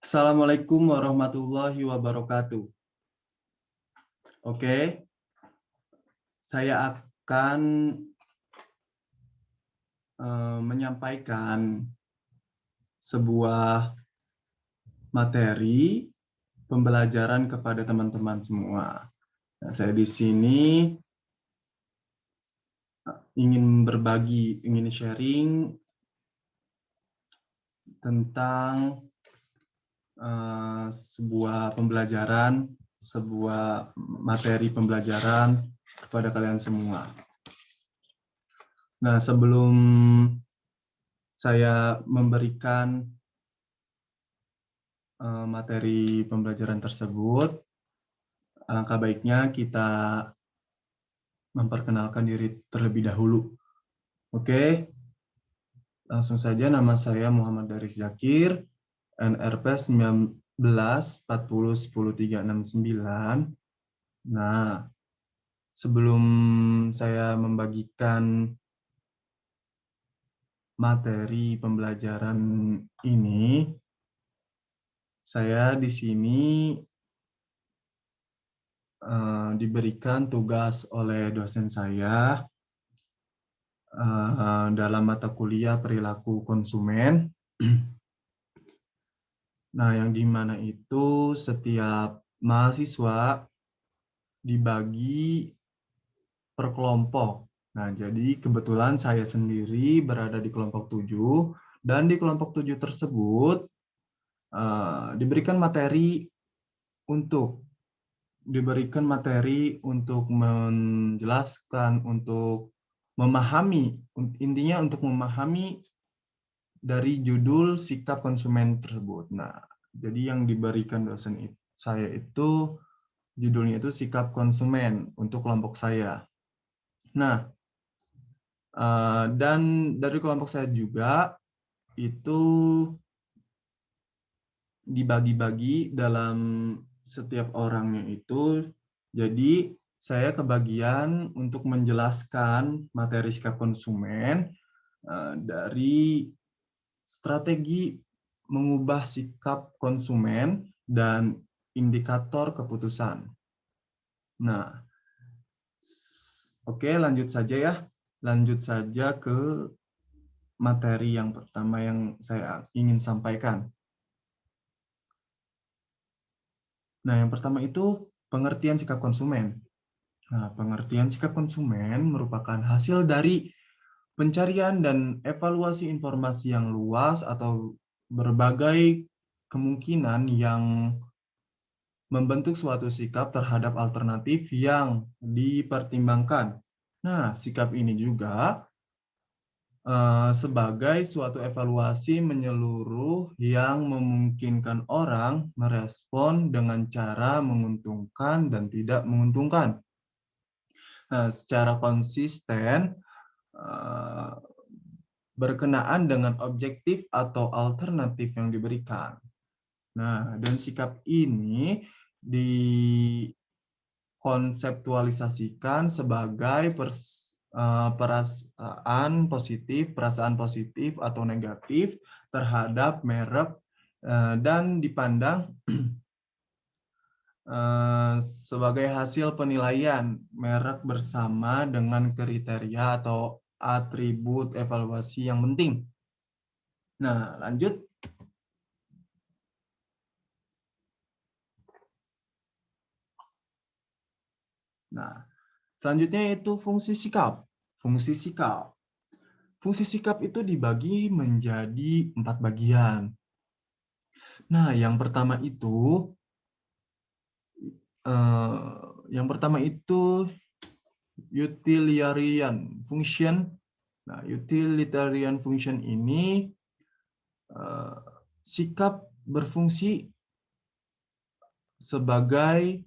Assalamualaikum warahmatullahi wabarakatuh. Oke, saya akan menyampaikan sebuah materi pembelajaran kepada teman-teman semua. Nah, saya di sini ingin berbagi, ingin sharing tentang sebuah pembelajaran, sebuah materi pembelajaran kepada kalian semua. Nah, sebelum saya memberikan materi pembelajaran tersebut, alangkah baiknya kita memperkenalkan diri terlebih dahulu. Oke, langsung saja. Nama saya Muhammad Daris Zakir, NRP 1940100369. Nah, sebelum saya membagikan materi pembelajaran ini, saya di sini diberikan tugas oleh dosen saya dalam mata kuliah perilaku konsumen. Nah, yang dimana itu setiap mahasiswa dibagi per kelompok. Nah, jadi kebetulan saya sendiri berada di kelompok 7, dan di kelompok 7 tersebut diberikan materi untuk menjelaskan, untuk memahami, intinya untuk memahami dari judul sikap konsumen tersebut. Nah, jadi yang diberikan dosen saya itu judulnya itu sikap konsumen untuk kelompok saya. Nah, dan dari kelompok saya juga itu dibagi-bagi dalam setiap orangnya itu. Jadi saya kebagian untuk menjelaskan materi sikap konsumen dari strategi mengubah sikap konsumen dan indikator keputusan. Nah, oke, lanjut saja ya. Lanjut saja ke materi yang pertama yang saya ingin sampaikan. Nah, yang pertama itu pengertian sikap konsumen. Nah, pengertian sikap konsumen merupakan hasil dari pencarian dan evaluasi informasi yang luas atau berbagai kemungkinan yang membentuk suatu sikap terhadap alternatif yang dipertimbangkan. Nah, sikap ini juga sebagai suatu evaluasi menyeluruh yang memungkinkan orang merespon dengan cara menguntungkan dan tidak menguntungkan. Nah, secara konsisten berkenaan dengan objektif atau alternatif yang diberikan. Nah, dan sikap ini dikonseptualisasikan sebagai perasaan positif atau negatif terhadap merek dan dipandang sebagai hasil penilaian merek bersama dengan kriteria atau atribut evaluasi yang penting. Nah, lanjut. Nah, selanjutnya itu fungsi sikap. Fungsi sikap. Fungsi sikap itu dibagi menjadi 4 bagian. Nah, yang pertama itu utilitarian function. Nah, utilitarian function ini sikap berfungsi sebagai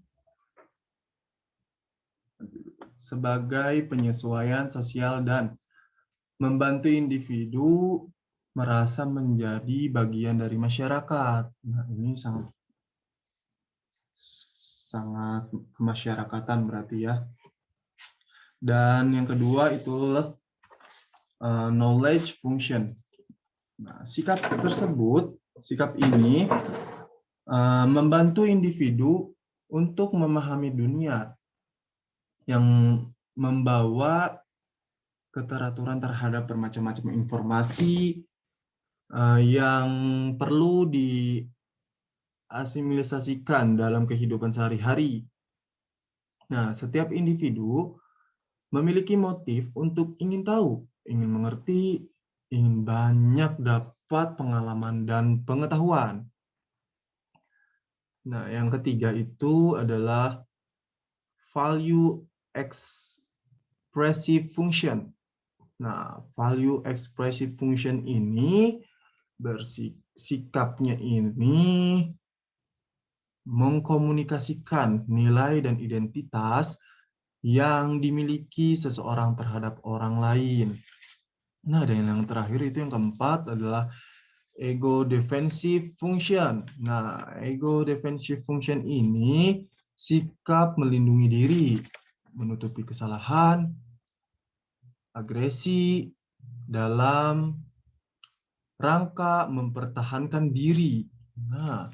penyesuaian sosial dan membantu individu merasa menjadi bagian dari masyarakat. Nah, ini sangat kemasyarakatan berarti ya. Dan yang kedua itu knowledge function. Nah, sikap ini membantu individu untuk memahami dunia yang membawa keteraturan terhadap bermacam-macam informasi yang perlu diasimilisasikan dalam kehidupan sehari-hari. Nah, setiap individu memiliki motif untuk ingin tahu, ingin mengerti, ingin banyak dapat pengalaman dan pengetahuan. Nah, yang ketiga itu adalah value expressive function. Nah, value expressive function ini bersikapnya ini mengkomunikasikan nilai dan identitas yang dimiliki seseorang terhadap orang lain. Nah, dan yang terakhir itu yang keempat adalah ego defensive function. Nah, ego defensive function ini sikap melindungi diri, menutupi kesalahan, agresi dalam rangka mempertahankan diri. Nah,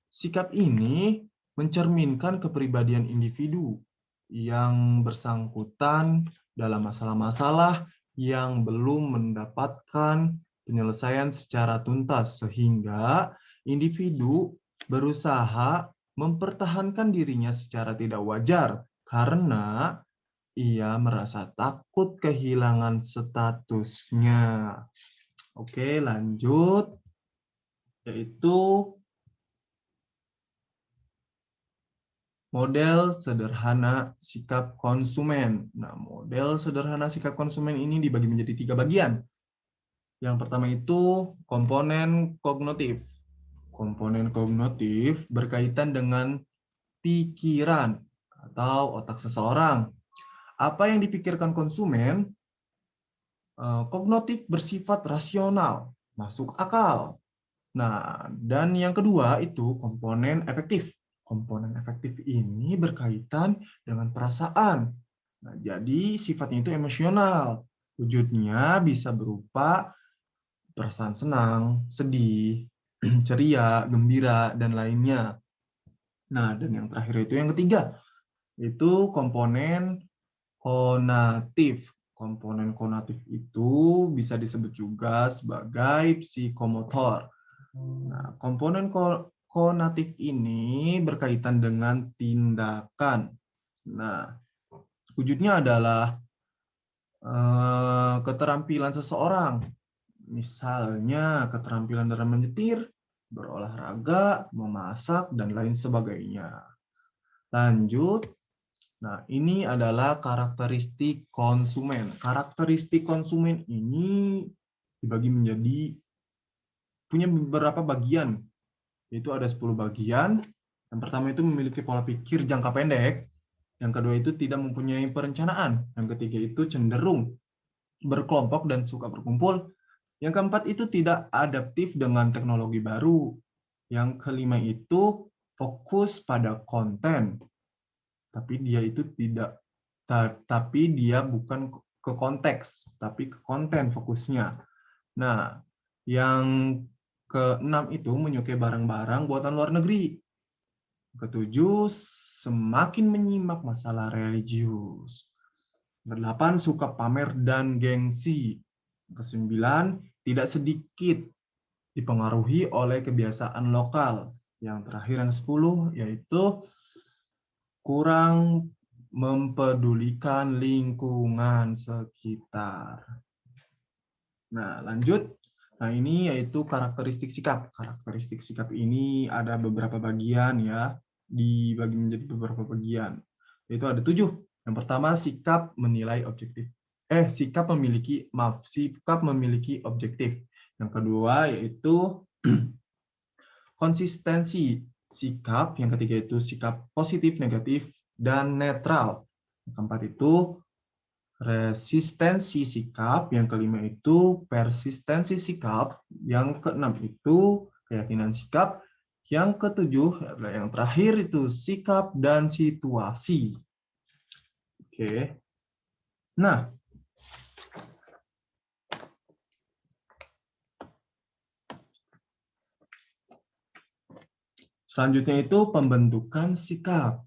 sikap ini mencerminkan kepribadian individu yang bersangkutan dalam masalah-masalah yang belum mendapatkan penyelesaian secara tuntas, sehingga individu berusaha mempertahankan dirinya secara tidak wajar karena ia merasa takut kehilangan statusnya. Oke, lanjut. Yaitu model sederhana sikap konsumen. Nah, model sederhana sikap konsumen ini dibagi menjadi 3 bagian. Yang pertama itu komponen kognitif. Komponen kognitif berkaitan dengan pikiran atau otak seseorang. Apa yang dipikirkan konsumen, kognitif bersifat rasional, masuk akal. Nah, dan yang kedua itu komponen efektif. Komponen efektif ini berkaitan dengan perasaan. Nah, jadi sifatnya itu emosional. Wujudnya bisa berupa perasaan senang, sedih, ceria, gembira, dan lainnya. Nah, dan yang terakhir itu yang ketiga, itu komponen konatif. Komponen konatif itu bisa disebut juga sebagai psikomotor. Nah, komponen konatif ini berkaitan dengan tindakan. Nah, wujudnya adalah keterampilan seseorang. Misalnya keterampilan dalam menyetir, berolahraga, memasak, dan lain sebagainya. Lanjut. Nah, ini adalah karakteristik konsumen. Karakteristik konsumen ini dibagi menjadi punya beberapa bagian. Yaitu ada 10 bagian. Yang pertama itu memiliki pola pikir jangka pendek. Yang kedua itu tidak mempunyai perencanaan. Yang ketiga itu cenderung berkelompok dan suka berkumpul. Yang keempat itu tidak adaptif dengan teknologi baru. Yang kelima itu fokus pada konten. Tapi dia itu tidak tapi dia bukan ke konteks, tapi ke konten fokusnya. Nah, yang keenam itu menyukai barang-barang buatan luar negeri. Ketujuh, semakin menyimak masalah religius. Kedelapan, suka pamer dan gengsi. Kesembilan, tidak sedikit dipengaruhi oleh kebiasaan lokal. Yang terakhir yang 10 yaitu kurang mempedulikan lingkungan sekitar. Nah, lanjut. Nah, ini yaitu karakteristik sikap. Karakteristik sikap ini ada beberapa bagian ya, dibagi menjadi beberapa bagian. Yaitu ada 7. Yang pertama, sikap menilai objektif. Sikap memiliki objektif. Yang kedua yaitu konsistensi sikap. Yang ketiga itu sikap positif, negatif, dan netral. Yang keempat itu resistensi sikap, yang kelima itu persistensi sikap, yang keenam itu keyakinan sikap, yang ketujuh adalah yang terakhir itu sikap dan situasi. Oke. Nah, Selanjutnya itu pembentukan sikap.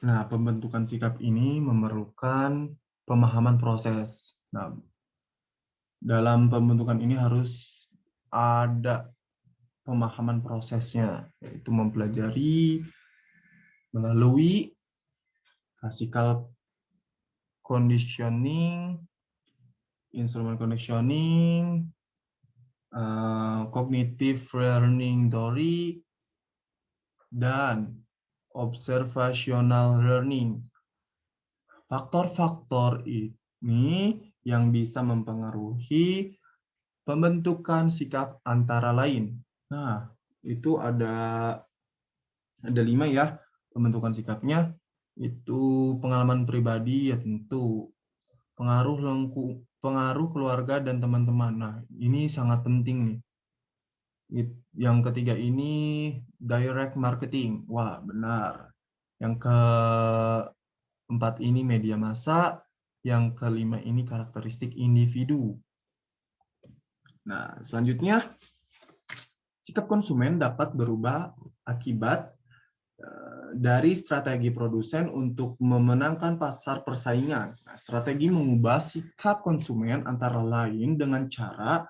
Nah, pembentukan sikap ini memerlukan pemahaman proses. Nah, dalam pembentukan ini harus ada pemahaman prosesnya, yaitu mempelajari melalui classical conditioning, instrument conditioning, cognitive learning theory, dan observational learning. Faktor-faktor ini yang bisa mempengaruhi pembentukan sikap antara lain. Nah, itu ada 5 ya pembentukan sikapnya. Itu pengalaman pribadi ya tentu, pengaruh keluarga dan teman-teman. Nah, ini sangat penting nih. Yang ketiga ini direct marketing. Wah, benar. Yang keempat ini media massa. Yang kelima ini karakteristik individu. Nah, selanjutnya sikap konsumen dapat berubah akibat dari strategi produsen untuk memenangkan pasar persaingan. Nah, strategi mengubah sikap konsumen antara lain dengan cara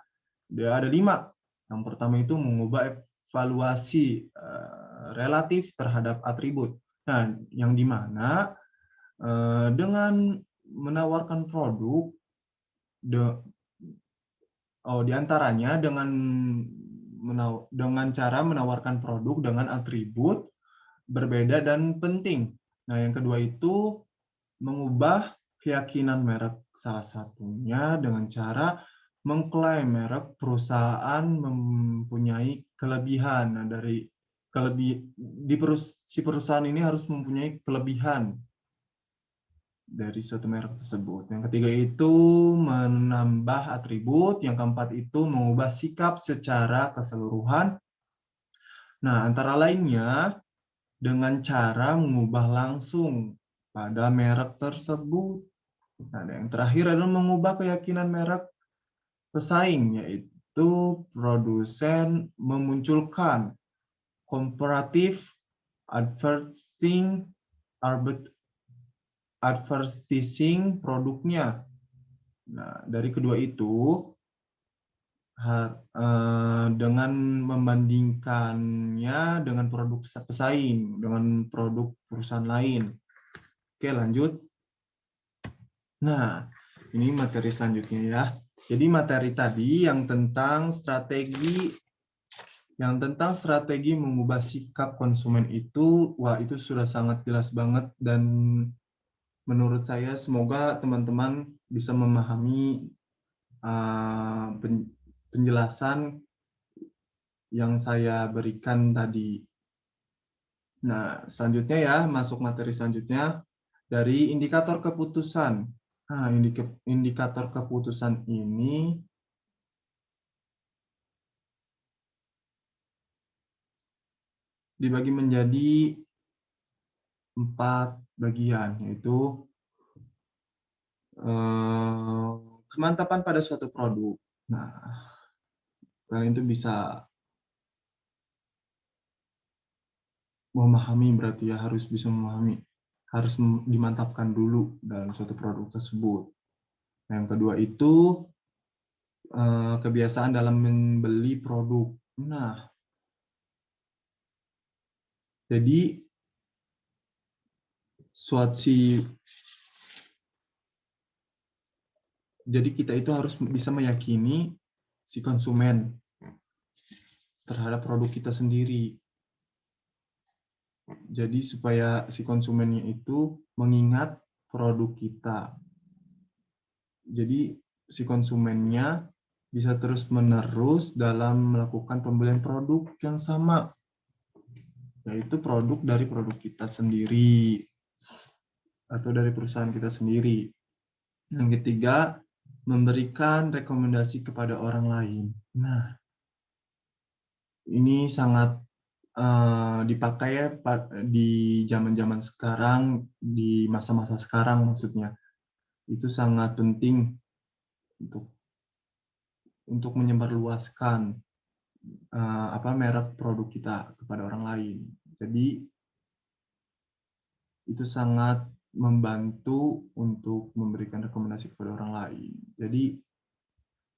ada 5. Yang pertama itu mengubah evaluasi relatif terhadap atribut. Nah, yang dimana dengan menawarkan produk, diantaranya dengan cara menawarkan produk dengan atribut berbeda dan penting. Nah, yang kedua itu mengubah keyakinan merek, salah satunya dengan cara mengklaim merek perusahaan mempunyai kelebihan. Nah, si perusahaan ini harus mempunyai kelebihan dari suatu merek tersebut. Yang ketiga itu menambah atribut. Yang keempat itu mengubah sikap secara keseluruhan. Nah, antara lainnya dengan cara mengubah langsung pada merek tersebut. Nah, yang terakhir adalah mengubah keyakinan merek pesaing, yaitu produsen memunculkan comparative advertising produknya. Nah, dari kedua itu, dengan membandingkannya dengan produk pesaing, dengan produk perusahaan lain. Oke, lanjut. Nah, ini materi selanjutnya ya. Jadi materi tadi yang tentang strategi mengubah sikap konsumen itu, wah itu sudah sangat jelas banget, dan menurut saya semoga teman-teman bisa memahami penjelasan yang saya berikan tadi. Nah, selanjutnya ya, masuk materi selanjutnya dari indikator keputusan. Nah, indikator keputusan ini dibagi menjadi 4 bagian, yaitu kemantapan pada suatu produk. Nah, kalian itu bisa memahami, berarti ya harus bisa memahami, harus dimantapkan dulu dalam suatu produk tersebut. Yang kedua itu kebiasaan dalam membeli produk. Nah, jadi kita itu harus bisa meyakini si konsumen terhadap produk kita sendiri. Jadi supaya si konsumennya itu mengingat produk kita. Jadi si konsumennya bisa terus-menerus dalam melakukan pembelian produk yang sama, yaitu produk dari produk kita sendiri atau dari perusahaan kita sendiri. Yang ketiga, memberikan rekomendasi kepada orang lain. Nah, ini sangat dipakai ya di zaman-zaman sekarang, di masa-masa sekarang maksudnya. Itu sangat penting untuk menyebarluaskan merek produk kita kepada orang lain. Jadi itu sangat membantu untuk memberikan rekomendasi kepada orang lain. Jadi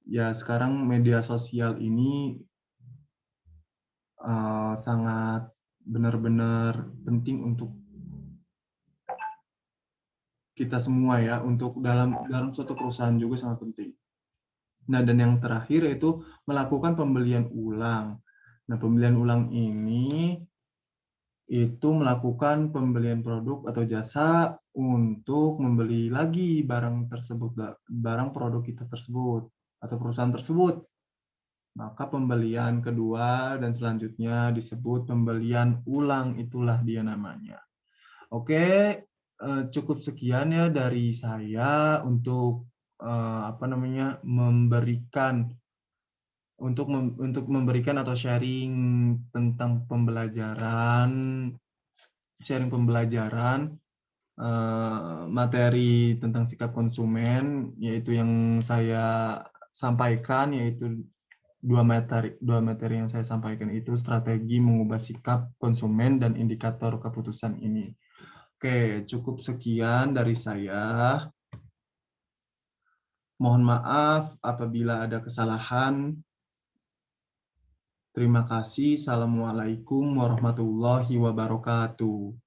ya sekarang media sosial ini sangat benar-benar penting untuk kita semua ya, untuk dalam suatu perusahaan juga sangat penting. Nah, dan yang terakhir yaitu melakukan pembelian ulang. Nah, pembelian ulang ini itu melakukan pembelian produk atau jasa untuk membeli lagi barang tersebut, barang produk kita tersebut atau perusahaan tersebut. Maka pembelian kedua dan selanjutnya disebut pembelian ulang, itulah dia namanya. Oke, cukup sekian ya dari saya untuk memberikan memberikan atau tentang sharing pembelajaran materi tentang sikap konsumen, yaitu yang saya sampaikan, yaitu dua materi yang saya sampaikan itu strategi mengubah sikap konsumen dan indikator keputusan ini. Oke, cukup sekian dari saya. Mohon maaf apabila ada kesalahan. Terima kasih. Assalamualaikum warahmatullahi wabarakatuh.